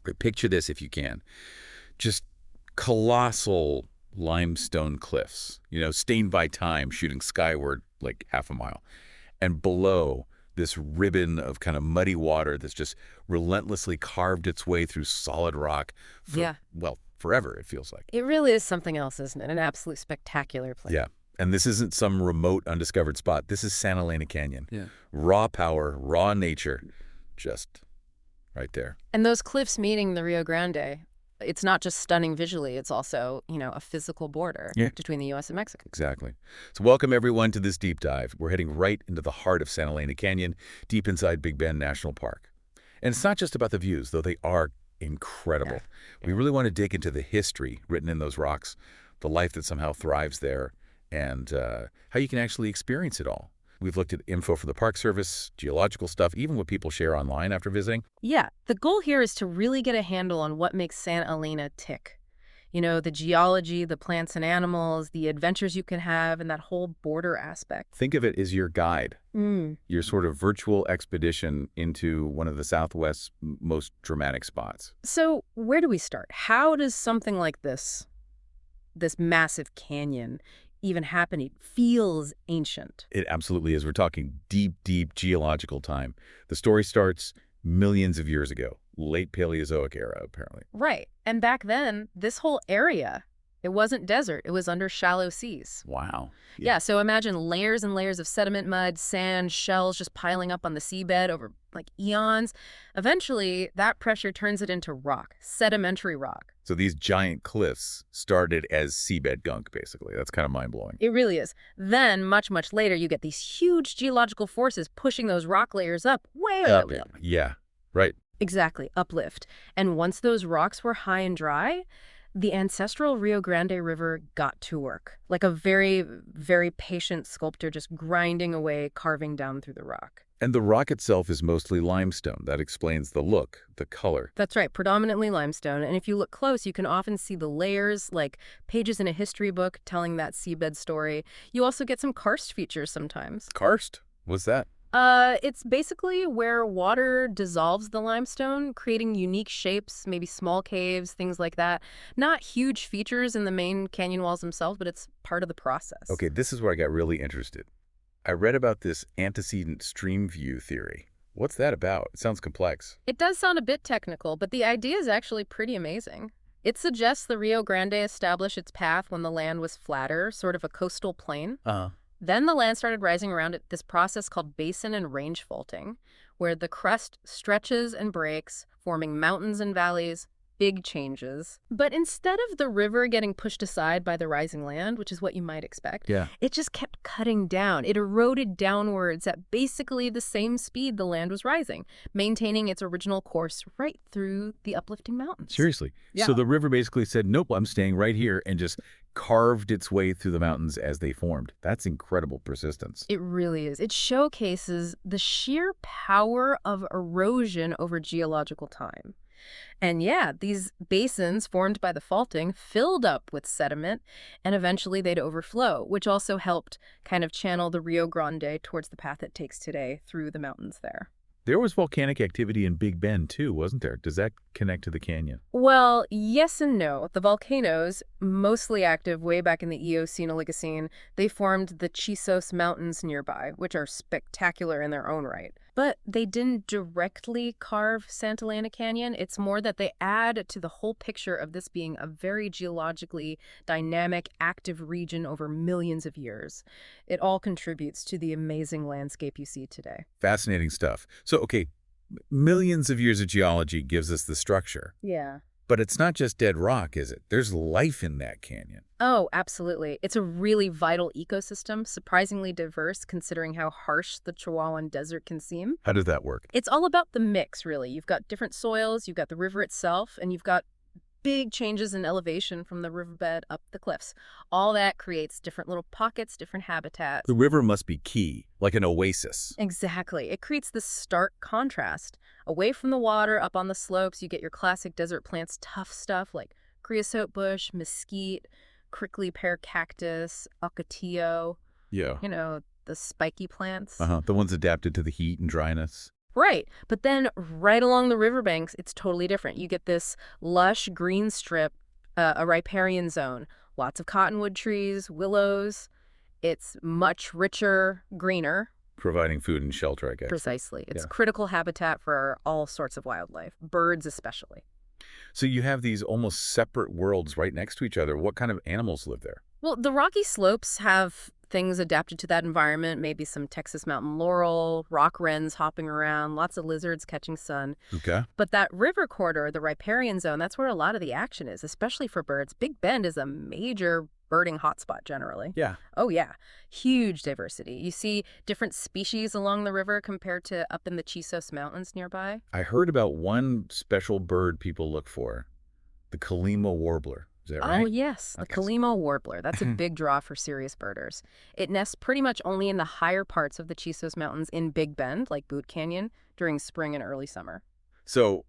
But picture this if you can. Just colossal limestone cliffs, stained by time, shooting skyward like half a mile. And below, this ribbon of kind of muddy water that's just relentlessly carved its way through solid rock for, Yeah. well, forever, it feels like. It really is something else, isn't it? An absolute spectacular place. Yeah. And this isn't some remote, undiscovered spot. This is Santa Elena Canyon. Yeah. Raw power, raw nature, just right there. And those cliffs meeting the Rio Grande, it's not just stunning visually, it's also, a physical border between the U.S. and Mexico. Exactly. So welcome, everyone, to this deep dive. We're heading right into the heart of Santa Elena Canyon, deep inside Big Bend National Park. And it's not just about the views, though they are incredible. Yeah. We really want to dig into the history written in those rocks, the life that somehow thrives there, and how you can actually experience it all. We've looked at info for the Park Service, geological stuff, even what people share online after visiting. Yeah, the goal here is to really get a handle on what makes Santa Elena tick. The geology, the plants and animals, the adventures you can have, and that whole border aspect. Think of it as your guide, your sort of virtual expedition into one of the Southwest's most dramatic spots. So where do we start? How does something like this massive canyon even happen? It feels ancient. It absolutely is. We're talking deep, deep geological time. The story starts millions of years ago, late Paleozoic era, apparently. Right. And back then, this whole area, it wasn't desert. It was under shallow seas. Wow. Yeah, so imagine layers and layers of sediment, mud, sand, shells just piling up on the seabed over eons. Eventually, that pressure turns it into rock, sedimentary rock. So these giant cliffs started as seabed gunk, basically. That's kind of mind-blowing. It really is. Then, much, much later, you get these huge geological forces pushing those rock layers up, way up. Yeah, right. Exactly, uplift. And once those rocks were high and dry, the ancestral Rio Grande River got to work, like a very, very patient sculptor just grinding away, carving down through the rock. And the rock itself is mostly limestone. That explains the look, the color. That's right, predominantly limestone. And if you look close, you can often see the layers, like pages in a history book telling that seabed story. You also get some karst features sometimes. Karst? What's that? It's basically where water dissolves the limestone, creating unique shapes, maybe small caves, things like that. Not huge features in the main canyon walls themselves, but it's part of the process. Okay, this is where I got really interested. I read about this antecedent stream view theory. What's that about? It sounds complex. It does sound a bit technical, but the idea is actually pretty amazing. It suggests the Rio Grande established its path when the land was flatter, sort of a coastal plain. Then the land started rising around it, this process called basin and range faulting, where the crust stretches and breaks, forming mountains and valleys, big changes. But instead of the river getting pushed aside by the rising land, which is what you might expect, it just kept cutting down. It eroded downwards at basically the same speed the land was rising, maintaining its original course right through the uplifting mountains. Seriously? Yeah. So the river basically said, nope, I'm staying right here, and just carved its way through the mountains as they formed. That's incredible persistence. It really is. It showcases the sheer power of erosion over geological time. And yeah, these basins formed by the faulting filled up with sediment, and eventually they'd overflow, which also helped kind of channel the Rio Grande towards the path it takes today through the mountains there. There was volcanic activity in Big Bend, too, wasn't there? Does that connect to the canyon? Well, yes and no. The volcanoes, mostly active way back in the Eocene, Oligocene, they formed the Chisos Mountains nearby, which are spectacular in their own right. But they didn't directly carve Santa Elena Canyon. It's more that they add to the whole picture of this being a very geologically dynamic, active region over millions of years. It all contributes to the amazing landscape you see today. Fascinating stuff. So, okay, millions of years of geology gives us the structure. Yeah. But it's not just dead rock, is it? There's life in that canyon. Oh, absolutely. It's a really vital ecosystem, surprisingly diverse considering how harsh the Chihuahuan Desert can seem. How does that work? It's all about the mix, really. You've got different soils, you've got the river itself, and you've got big changes in elevation from the riverbed up the cliffs. All that creates different little pockets, different habitats. The river must be key, like an oasis. Exactly. It creates this stark contrast. Away from the water, up on the slopes, you get your classic desert plants, tough stuff like creosote bush, mesquite, prickly pear cactus, ocotillo. Yeah. The spiky plants. The ones adapted to the heat and dryness. Right. But then right along the riverbanks, it's totally different. You get this lush green strip, a riparian zone, lots of cottonwood trees, willows. It's much richer, greener. Providing food and shelter, I guess. Precisely. It's Yeah. critical habitat for all sorts of wildlife, birds especially. So you have these almost separate worlds right next to each other. What kind of animals live there? Well, the rocky slopes have things adapted to that environment, maybe some Texas mountain laurel, rock wrens hopping around, lots of lizards catching sun. Okay. But that river corridor, the riparian zone, that's where a lot of the action is, especially for birds. Big Bend is a major birding hotspot generally. Yeah. Oh, yeah. Huge diversity. You see different species along the river compared to up in the Chisos Mountains nearby. I heard about one special bird people look for, the Kalima warbler. Is that right? Oh, yes, the Okay. Kalima warbler. That's a big draw for serious birders. It nests pretty much only in the higher parts of the Chisos Mountains in Big Bend, like Boot Canyon, during spring and early summer. So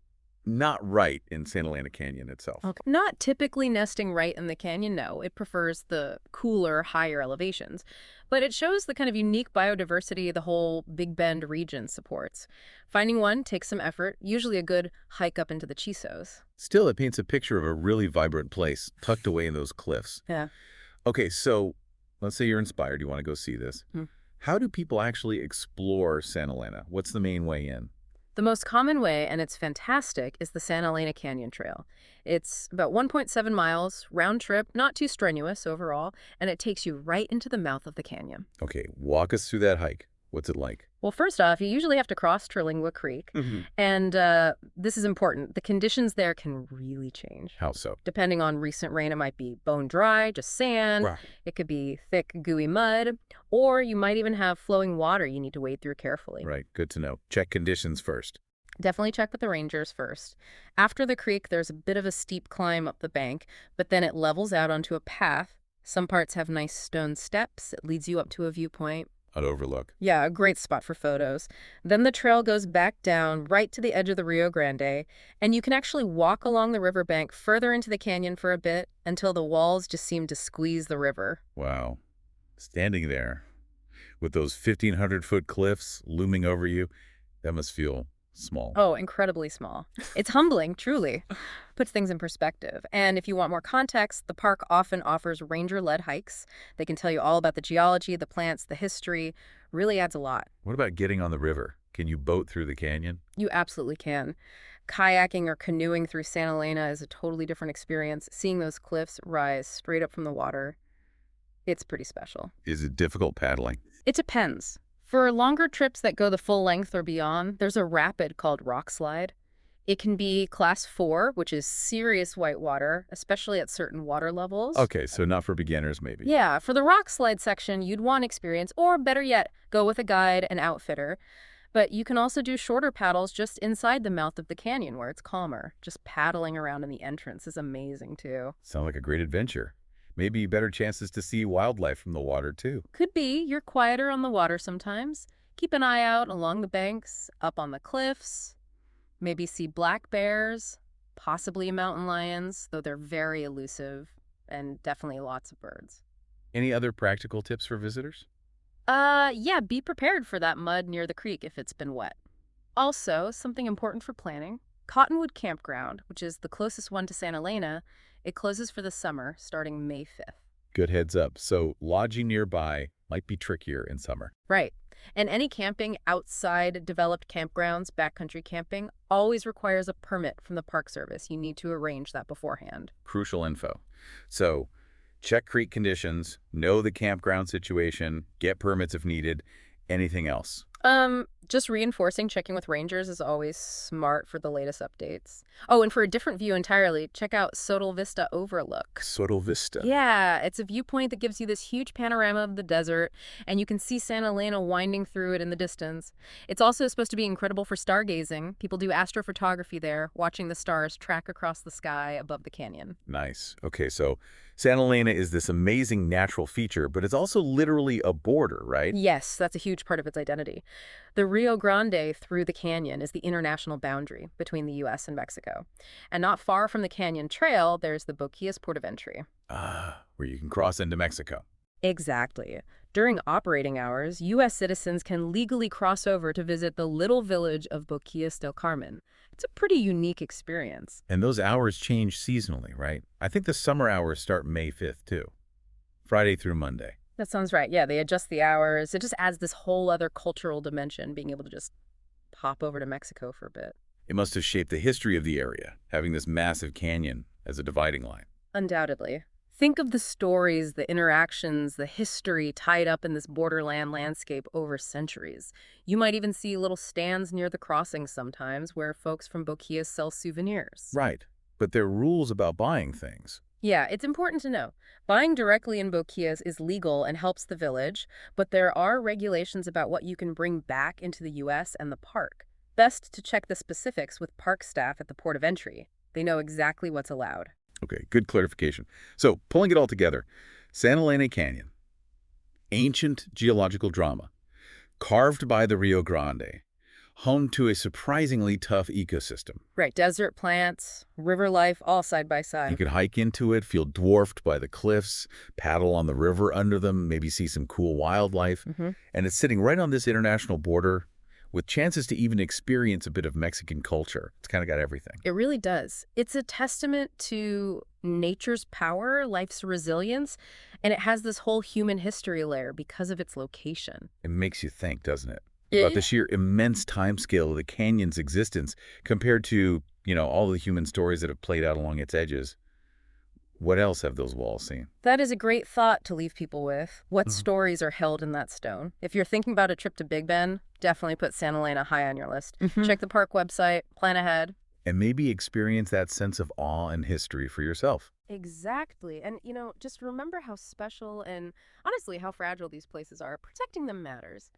not right in Santa Elena Canyon itself. Okay. Not typically nesting right in the canyon, no. It prefers the cooler, higher elevations. But it shows the kind of unique biodiversity the whole Big Bend region supports. Finding one takes some effort, usually a good hike up into the Chisos. Still, it paints a picture of a really vibrant place tucked away in those cliffs. Yeah. Okay, so let's say you're inspired. You want to go see this. Hmm. How do people actually explore Santa Elena? What's the main way in? The most common way, and it's fantastic, is the Santa Elena Canyon Trail. It's about 1.7 miles, round trip, not too strenuous overall, and it takes you right into the mouth of the canyon. Okay, walk us through that hike. What's it like? Well, first off, you usually have to cross Terlingua Creek, and this is important. The conditions there can really change. How so? Depending on recent rain, it might be bone dry, just sand. Right. It could be thick, gooey mud, or you might even have flowing water you need to wade through carefully. Right, good to know. Check conditions first. Definitely check with the rangers first. After the creek, there's a bit of a steep climb up the bank, but then it levels out onto a path. Some parts have nice stone steps. It leads you up to a viewpoint. An overlook. Yeah, a great spot for photos. Then the trail goes back down right to the edge of the Rio Grande, and you can actually walk along the riverbank further into the canyon for a bit until the walls just seem to squeeze the river. Wow. Standing there with those 1,500-foot cliffs looming over you, that must feel small. Oh, incredibly small. It's humbling, truly. Puts things in perspective. And if you want more context, the park often offers ranger-led hikes. They can tell you all about the geology, the plants, the history. Really adds a lot. What about getting on the river? Can you boat through the canyon? You absolutely can. Kayaking or canoeing through Santa Elena is a totally different experience. Seeing those cliffs rise straight up from the water, it's pretty special. Is it difficult paddling? It depends. For longer trips that go the full length or beyond, there's a rapid called Rock Slide. It can be class 4, which is serious whitewater, especially at certain water levels. Okay, so not for beginners, maybe. Yeah, for the Rock Slide section, you'd want experience, or better yet, go with a guide and outfitter. But you can also do shorter paddles just inside the mouth of the canyon where it's calmer. Just paddling around in the entrance is amazing, too. Sound like a great adventure. Maybe better chances to see wildlife from the water, too. Could be. You're quieter on the water sometimes. Keep an eye out along the banks, up on the cliffs. Maybe see black bears, possibly mountain lions, though they're very elusive, and definitely lots of birds. Any other practical tips for visitors? Yeah, be prepared for that mud near the creek if it's been wet. Also, something important for planning, Cottonwood Campground, which is the closest one to Santa Elena, it closes for the summer starting May 5th. Good heads up. So lodging nearby might be trickier in summer. Right. And any camping outside developed campgrounds, backcountry camping, always requires a permit from the Park Service. You need to arrange that beforehand. Crucial info. So check creek conditions, know the campground situation, get permits if needed. Anything else? Just reinforcing checking with rangers is always smart for the latest updates. Oh, and for a different view entirely, check out Sotal Vista Overlook. Sotal Vista. Yeah, it's a viewpoint that gives you this huge panorama of the desert, and you can see Santa Elena winding through it in the distance. It's also supposed to be incredible for stargazing. People do astrophotography there, watching the stars track across the sky above the canyon. Nice. Okay, so Santa Elena is this amazing natural feature, but it's also literally a border, right? Yes, that's a huge part of its identity. The Rio Grande through the canyon is the international boundary between the U.S. and Mexico. And not far from the canyon trail, there's the Boquillas port of entry. Where you can cross into Mexico. Exactly. During operating hours, U.S. citizens can legally cross over to visit the little village of Boquillas del Carmen. It's a pretty unique experience. And those hours change seasonally, right? I think the summer hours start May 5th, too. Friday through Monday. That sounds right. Yeah, they adjust the hours. It just adds this whole other cultural dimension, being able to just pop over to Mexico for a bit. It must have shaped the history of the area, having this massive canyon as a dividing line. Undoubtedly. Think of the stories, the interactions, the history tied up in this borderland landscape over centuries. You might even see little stands near the crossings sometimes where folks from Boquillas sell souvenirs. Right. But there are rules about buying things. Yeah, it's important to know. Buying directly in Boquillas is legal and helps the village, but there are regulations about what you can bring back into the U.S. and the park. Best to check the specifics with park staff at the port of entry. They know exactly what's allowed. Okay, good clarification. So, pulling it all together, Santa Elena Canyon, ancient geological drama, carved by the Rio Grande, home to a surprisingly tough ecosystem. Right, desert plants, river life, all side by You side. could hike into it, feel dwarfed by the cliffs, paddle on the river under them, maybe see some cool wildlife. And it's sitting right on this international border with chances to even experience a bit of Mexican culture. It's kind of got everything. It really does. It's a testament to nature's power, life's resilience, and it has this whole human history layer because of its location. It makes you think, doesn't it? Yeah. About the sheer immense timescale of the canyon's existence compared to, all the human stories that have played out along its edges. What else have those walls seen? That is a great thought to leave people with. What stories are held in that stone? If you're thinking about a trip to Big Ben, definitely put Santa Elena high on your list. Check the park website, plan ahead. And maybe experience that sense of awe and history for yourself. Exactly. And, just remember how special and honestly how fragile these places are. Protecting them matters.